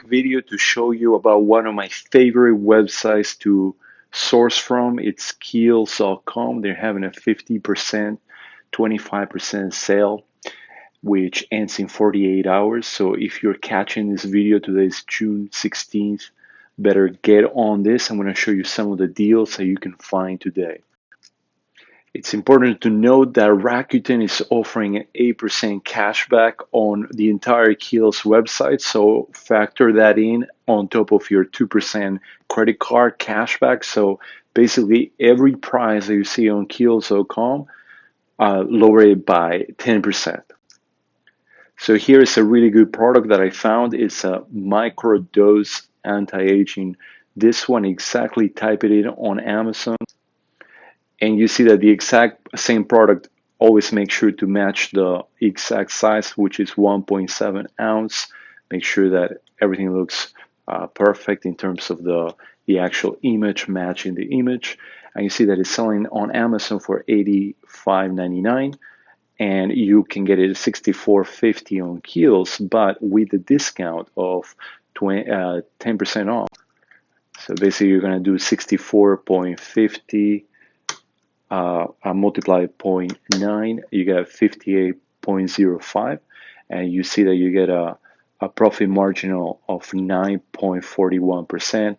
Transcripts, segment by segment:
video to show you about one of my favorite websites to source from. It's Kiehl's.com. They're having a 50%, 25% sale, which ends in 48 hours. So if you're catching this video, today is June 16th, better get on this. I'm going to show you some of the deals that you can find today. It's important to note that Rakuten is offering an 8% cashback on the entire Kiehl's website, so factor that in on top of your 2% credit card cashback. So basically, every price that you see on Kiehl's.com, lower it by 10%. So here is a really good product that I found. It's a microdose anti-aging. This one, exactly type it in on Amazon, and you see that the exact same product, always make sure to match the exact size, which is 1.7 ounce. Make sure that everything looks perfect in terms of the actual image, matching the image. And you see that it's selling on Amazon for $85.99, and you can get it at $64.50 on Kiehl's, but with the discount of 10% off. So basically, you're going to do 64.50 multiply 0.9, you get 58.05, and you see that you get a profit margin of 9.41%,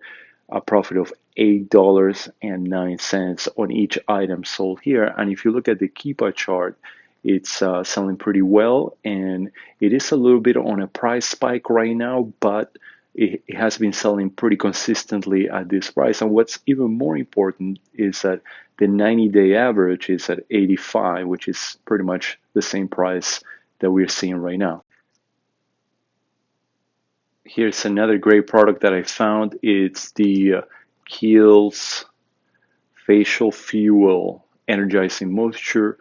a profit of $8.09 on each item sold here. And if you look at the Keepa chart, it's selling pretty well, and it is a little bit on a price spike right now, but it has been selling pretty consistently at this price. And what's even more important is that the 90-day average is at 85, which is pretty much the same price that we're seeing right now. Here's another great product that I found. It's the Kiehl's Facial Fuel Energizing Moisture.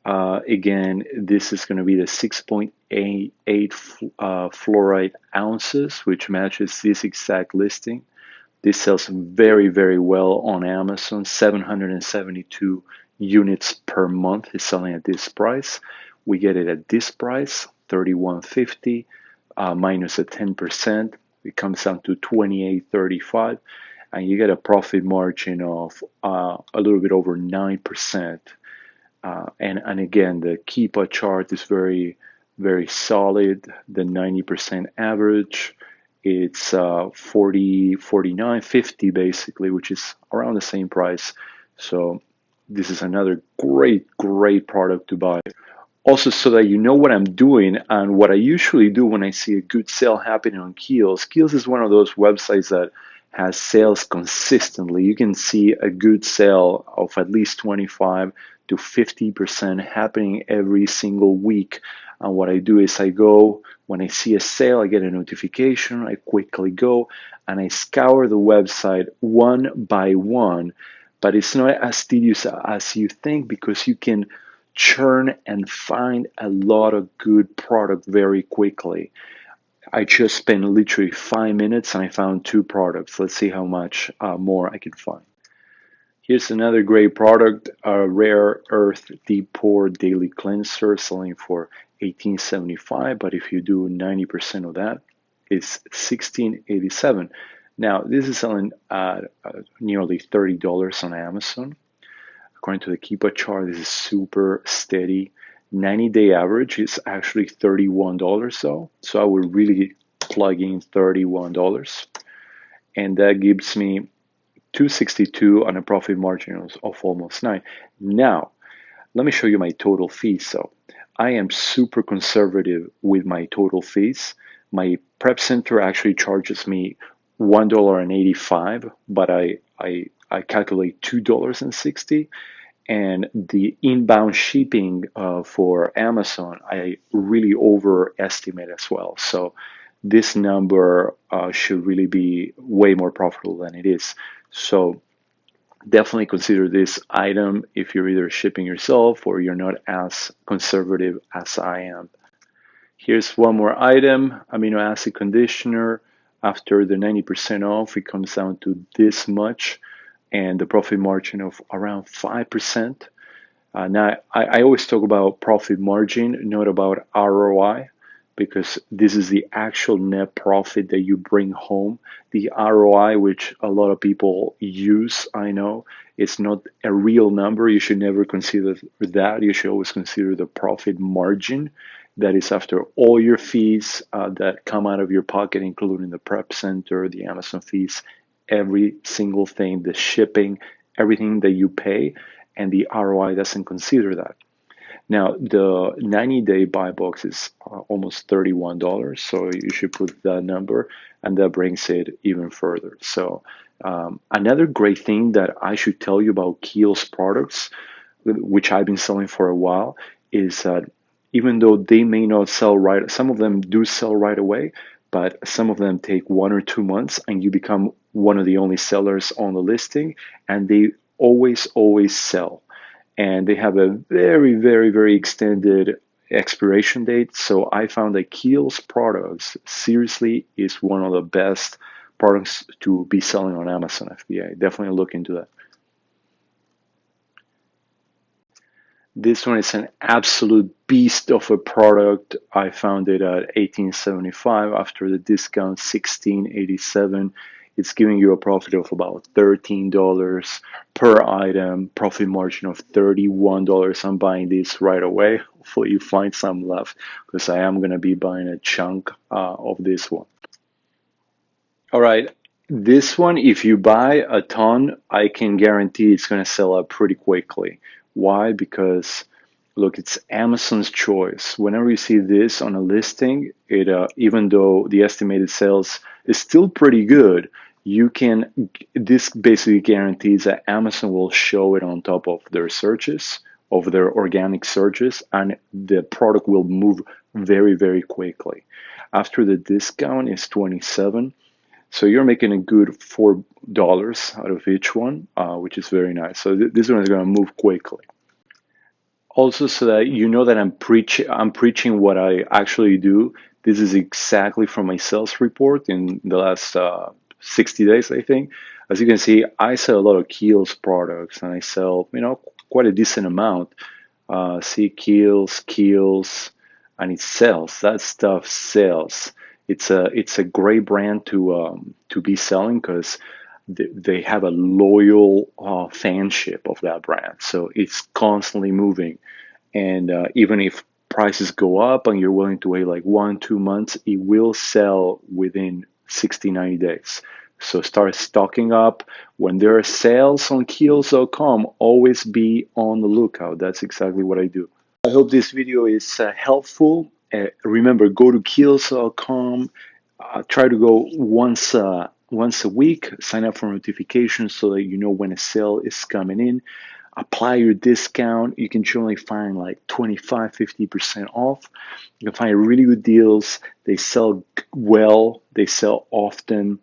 Again, this is going to be the 6.88 fluoride ounces, which matches this exact listing. This sells very, very well on Amazon. 772 units per month is selling at this price. We get it at this price, $31.50 minus a 10%. It comes down to $28.35, and you get a profit margin of a little bit over 9%. And again, the Keepa chart is very, very solid. The 90% average, it's 40, 49, 50 basically, which is around the same price. So this is another great, great product to buy. Also, so that you know what I'm doing and what I usually do when I see a good sale happening on Kiehl's. Kiehl's is one of those websites that has sales consistently. You can see a good sale of at least 25 to 50% happening every single week. And what I do is I go, when I see a sale, I get a notification, I quickly go and I scour the website one by one. But it's not as tedious as you think, because you can churn and find a lot of good product very quickly. I just spent literally 5 minutes and I found 2 products. Let's see how much more I can find. Here's another great product, a Rare Earth Deep Pore Daily Cleanser, selling for $18.75, but if you do 90% of that, it's $16.87. Now, this is selling at nearly $30 on Amazon. According to the Keepa chart, this is super steady. 90-day average is actually $31 though, so I would really plug in $31, and that gives me $2.62 on a profit margin of almost 9. Now, let me show you my total fees. So I am super conservative with my total fees. My prep center actually charges me $1.85, but I calculate $2.60. And the inbound shipping for Amazon, I really overestimate as well. So this number should really be way more profitable than it is. So definitely consider this item if you're either shipping yourself or you're not as conservative as I am. Here's one more item, amino acid conditioner. After the 90% off, it comes down to this much, and the profit margin of around 5%. Now, I always talk about profit margin, not about ROI, because this is the actual net profit that you bring home. The ROI, which a lot of people use, I know, it's not a real number. You should never consider that. You should always consider the profit margin. That is after all your fees that come out of your pocket, including the prep center, the Amazon fees, every single thing, the shipping, everything that you pay, and the ROI doesn't consider that. Now, the 90-day buy box is almost $31, so you should put that number, and that brings it even further. So, another great thing that I should tell you about Kiehl's products, which I've been selling for a while, is that even though they may not sell right, some of them do sell right away, but some of them take 1 or 2 months, and you become one of the only sellers on the listing, and they always sell, and they have a very, very, very extended expiration date. So I found that Kiehl's products seriously is one of the best products to be selling on Amazon FBA. Definitely look into that. This one is an absolute beast of a product. I found it at $18.75 after the discount, $16.87. It's giving you a profit of about $13 per item, profit margin of $31. I'm buying this right away. Hopefully you find some left, because I am going to be buying a chunk of this one. All right, this one, if you buy a ton, I can guarantee it's going to sell out pretty quickly. Why? Because look, it's Amazon's choice. Whenever you see this on a listing, it even though the estimated sales is still pretty good, you can, this basically guarantees that Amazon will show it on top of their searches, of their organic searches, and the product will move very, very quickly. After the discount is 27, so you're making a good $4 out of each one, which is very nice. So this one is going to move quickly. Also, so that you know that I'm preaching what I actually do. This is exactly from my sales report in the last 60 days, I think. As you can see, I sell a lot of Kiehl's products, and I sell, quite a decent amount. See Kiehl's, and it sells. That stuff sells. It's a great brand to be selling, because they have a loyal fanship of that brand. So it's constantly moving. And even if prices go up and you're willing to wait like 1, 2 months, it will sell within 60, 90 days. So start stocking up. When there are sales on Kiehl's.com, always be on the lookout. That's exactly what I do. I hope this video is helpful. Remember, go to Kiehl's.com. Try to go once a week. Sign up for notifications so that you know when a sale is coming in. Apply your discount. You can generally find like 25-50% off. You can find really good deals. They sell well. They sell often.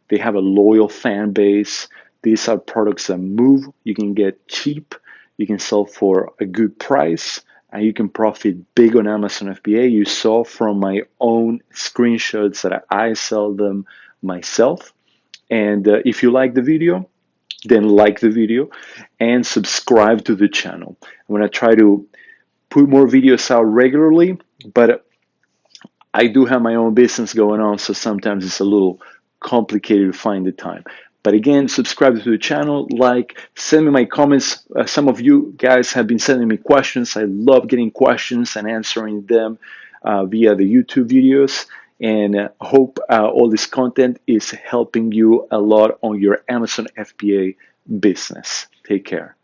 They have a loyal fan base. These are products that move. You can get cheap. You can sell for a good price, and you can profit big on Amazon FBA. You saw from my own screenshots that I sell them myself. And if you like the video, then like the video and subscribe to the channel. I'm going to try to put more videos out regularly, but I do have my own business going on, so sometimes it's a little complicated to find the time. But again, subscribe to the channel, send me my comments. Some of you guys have been sending me questions. I love getting questions and answering them via the YouTube videos. And hope all this content is helping you a lot on your Amazon FBA business. Take care.